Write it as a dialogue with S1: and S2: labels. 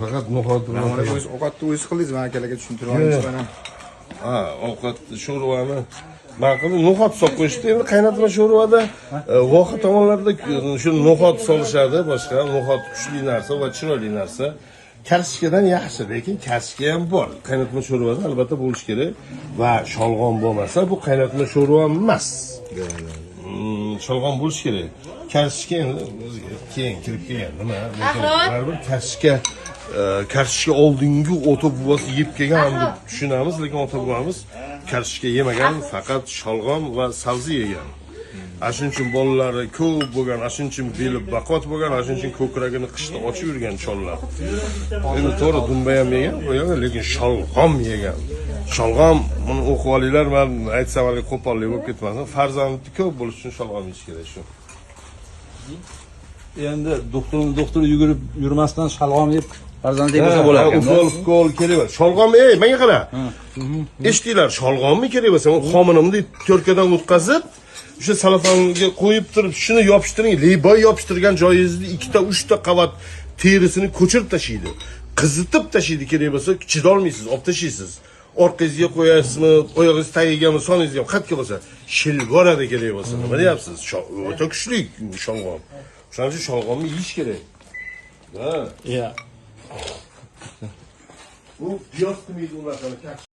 S1: Faqat no'xat bilan
S2: O'z ovqatni o'zi qildingiz, men akalarga tushuntirib olaysiz mana.
S1: ha, ovqat sho'rvani ma'qul no'xat solib qo'yishdi. Endi qaynatma sho'rvada voha tomonlarda shu no'xat solishadi, boshqa no'xat kuchli narsa va chiroyli narsa. Karishkadan yaxshi, lekin karishka ham bor. Qaynatma sho'rvada albatta bo'lish kerak va sholg'om bo'lmasa bu qaynatma sho'rva emas. Sholg'om bo'lish kerak. Karishka endi keyin kirib kelgan nima? Baribir karishka oldingi ota buvasi yeb kelgan deb tushunamiz, lekin ota buvamiz karishka yemagan, faqat sholg'om va sabzi yegan. Shuning uchun bolalari ko'p bo'lgan, shuning uchun beli baquvvat bo'lgan, shuning uchun ko'kragini qishda ochib yurgan chollar. Endi to'g'ri dumba ham yegan, lekin sholg'om yegan. Sholg'om buni o'qib olinglar, men aytsam hali qo'pollik bo'lib ketmasin. Farzandi ko'p bo'lish uchun sholg'om yeyish kerak shu.
S3: Endi doktor yugurib yurmasdan sholg'om yeb farzand deb bo'lsa bo'lar ekan.
S1: Ukol kerak bo'lsa. Sholg'om, menga qara. Eshitinglar, sholg'ommi kerak bo'lsa, men xominimni to'rkadan o'tkazib, o'sha salafanga qo'yib turib, shuni yopishtiring. Leboy yopishtirgan joyingizni 2 ta 3 ta qavat terisini ko'chirib tashlaydi. Qizitib tashlaydi kerak bo'lsa, chidolmaysiz, olib tashlaysiz. Orqangizga qo'yasizmi, oyog'ingiz tagigami, soningizga ham qatga bo'lsa, shilvorada kerak bo'lsa. Nima deyapsiz? O'ta kuchli sholg'om. Shuning uchun sholg'omni yeyish kerak. Ha.
S3: Ya.
S1: Bu piyoz qilmaydi ularni.